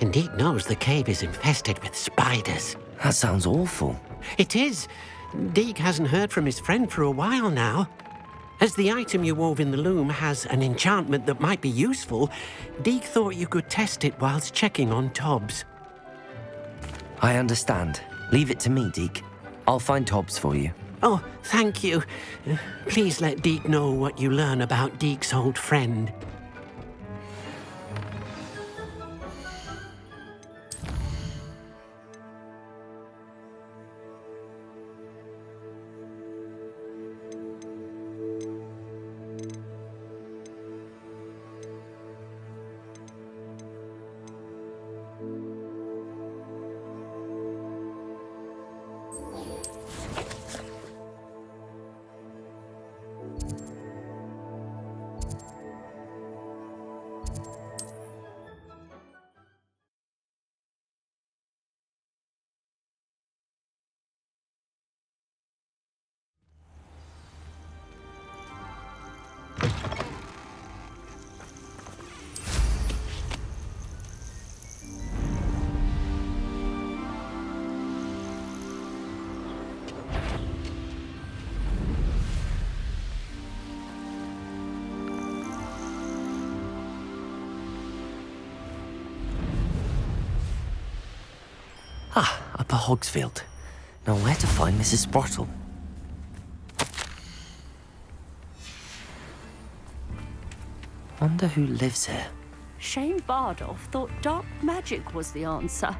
S7: and Deke knows the cave is infested with spiders.
S1: That sounds awful.
S7: It is. Deke hasn't heard from his friend for a while now. As the item you wove in the loom has an enchantment that might be useful, Deke thought you could test it whilst checking on Tobbs.
S1: I understand. Leave it to me, Deke. I'll find Tobbs for you.
S7: Oh, thank you. Please let Deke know what you learn about Deke's old friend.
S1: Upper Hogsfield. Now where to find Mrs. Sprottle? Wonder who lives here.
S2: Shane Bardolph thought dark magic was the answer.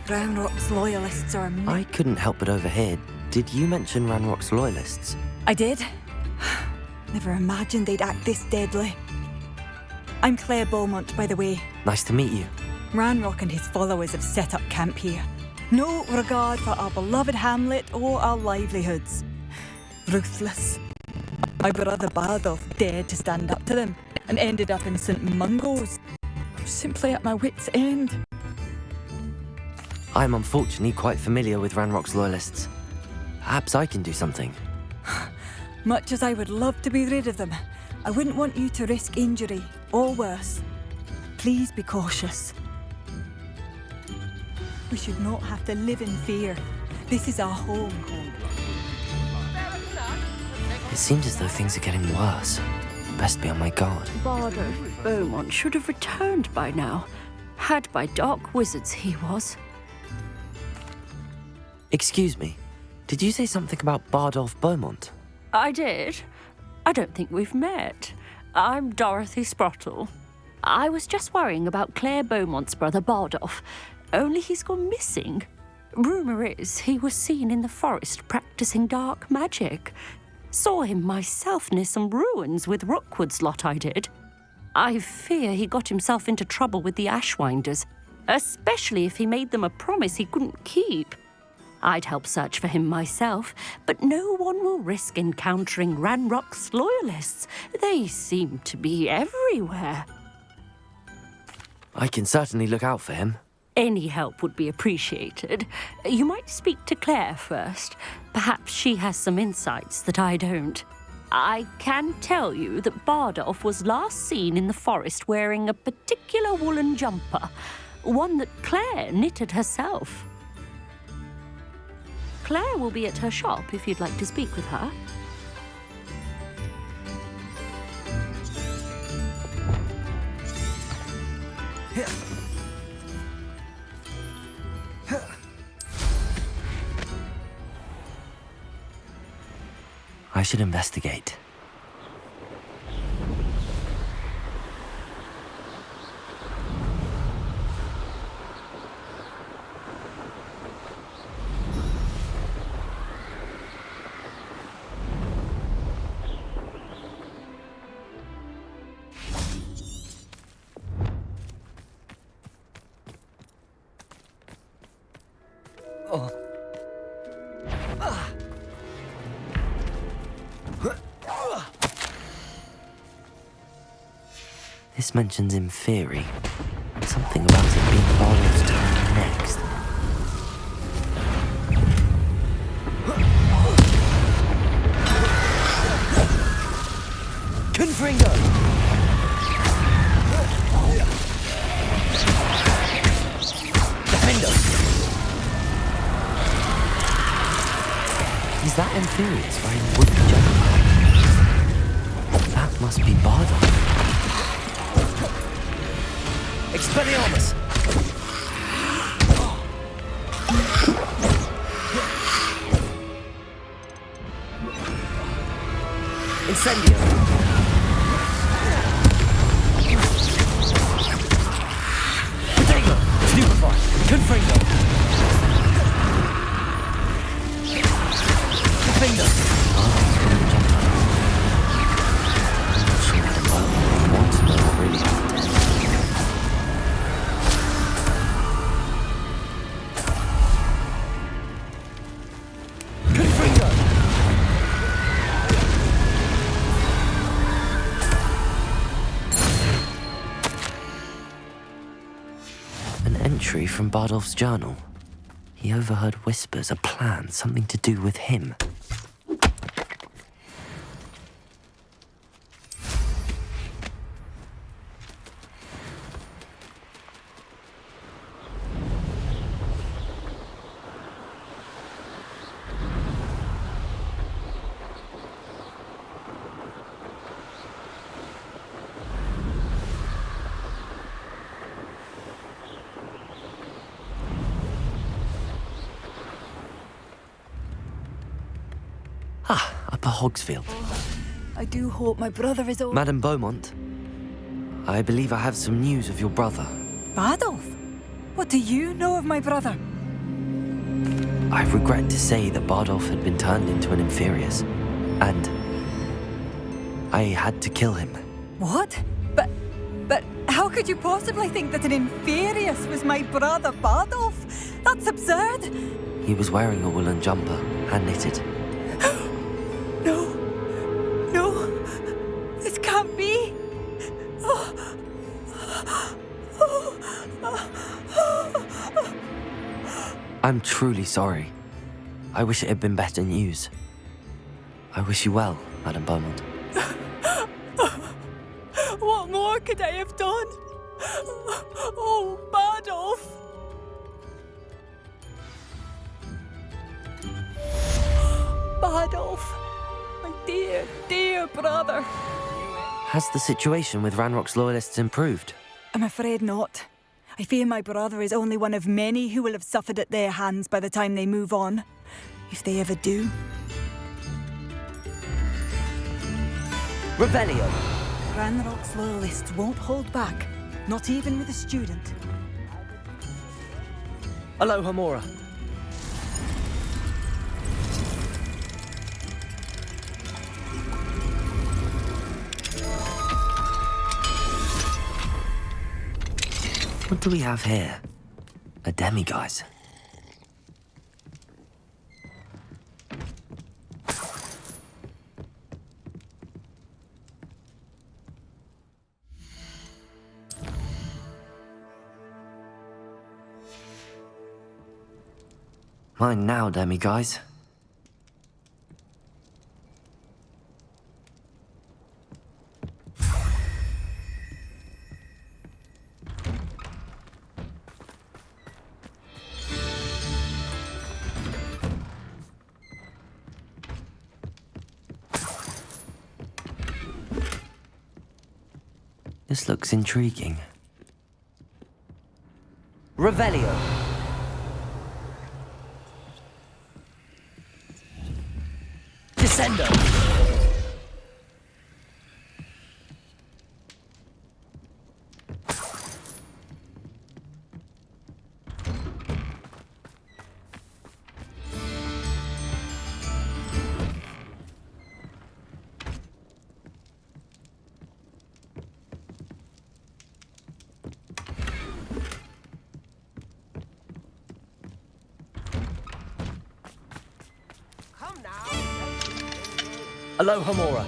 S22: Ranrock's loyalists are a
S1: I couldn't help but overhear. Did you mention Ranrock's loyalists?
S22: I did. Never imagined they'd act this deadly. I'm Claire Beaumont, by the way.
S1: Nice to meet you.
S22: Ranrock and his followers have set up camp here. No regard for our beloved hamlet or our livelihoods. Ruthless. My brother Bardolph dared to stand up to them and ended up in St. Mungo's. I'm simply at my wit's end.
S1: I'm unfortunately quite familiar with Ranrock's loyalists. Perhaps I can do something.
S22: Much as I would love to be rid of them, I wouldn't want you to risk injury, or worse. Please be cautious. We should not have to live in fear. This is our home.
S1: It seems as though things are getting worse. Best be on my guard.
S2: Bardolph Beaumont should have returned by now. Had by dark wizards he was.
S1: Excuse me, did you say something about Bardolph Beaumont?
S2: I did. I don't think we've met. I'm Dorothy Sprottle. I was just worrying about Claire Beaumont's brother Bardolph, only he's gone missing. Rumour is he was seen in the forest practicing dark magic. Saw him myself near some ruins with Rookwood's lot I did. I fear he got himself into trouble with the Ashwinders, especially if he made them a promise he couldn't keep. I'd help search for him myself, but no one will risk encountering Ranrock's loyalists. They seem to be everywhere.
S1: I can certainly look out for him.
S2: Any help would be appreciated. You might speak to Claire first. Perhaps she has some insights that I don't. I can tell you that Bardolph was last seen in the forest wearing a particular woolen jumper, one that Claire knitted herself. Claire will be at her shop if you'd like to speak with her.
S1: I should investigate. This mentions in theory. Something about it being Bardolph's turn next. Confringo! Defender! Is that Inferius wearing wooden jumper? That must be Bardolph. Expelliarmus! Incendio! Potato! Stupefy! Confringo! Finger! I'm not sure what I want to know what really happened. Entry from Bardolph's journal. He overheard whispers, a plan, something to do with him. Upper Hogsfield.
S22: I do hope my brother is all...
S1: Madame Beaumont, I believe I have some news of your brother.
S22: Badolf? What do you know of my brother?
S1: I regret to say that Bardolph had been turned into an Inferius, and I had to kill him.
S22: What? But how could you possibly think that an Inferius was my brother Bardolph? That's absurd!
S1: He was wearing a woolen jumper, hand-knitted.
S22: No. No. This can't be.
S1: I'm truly sorry. I wish it had been better news. I wish you well, Madame Beaumont.
S22: What more could I have done? Oh, Bardolph! Bardolph, my dear, dear brother.
S1: Has the situation with Ranrock's loyalists improved?
S22: I'm afraid not. I fear my brother is only one of many who will have suffered at their hands by the time they move on. If they ever do.
S3: Revelio.
S22: Ranrock's loyalists won't hold back, not even with a student.
S3: Aloha Mora.
S1: What do we have here? A demiguise. Mine now, demiguise. This looks intriguing.
S3: Revelio. Descendo. Aloha Mora.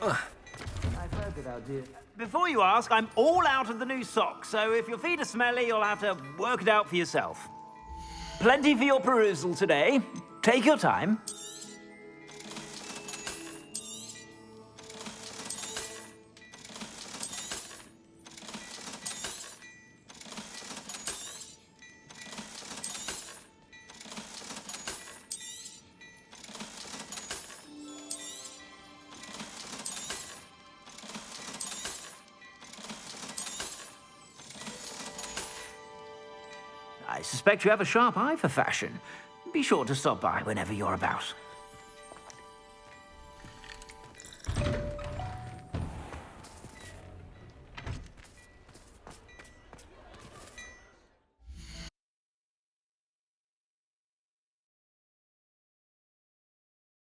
S6: I've heard that our dear... Before you ask, I'm all out of the new socks, so if your feet are smelly, you'll have to work it out for yourself. Plenty for your perusal today. Take your time. I suspect you have a sharp eye for fashion. Be sure to stop by whenever you're about.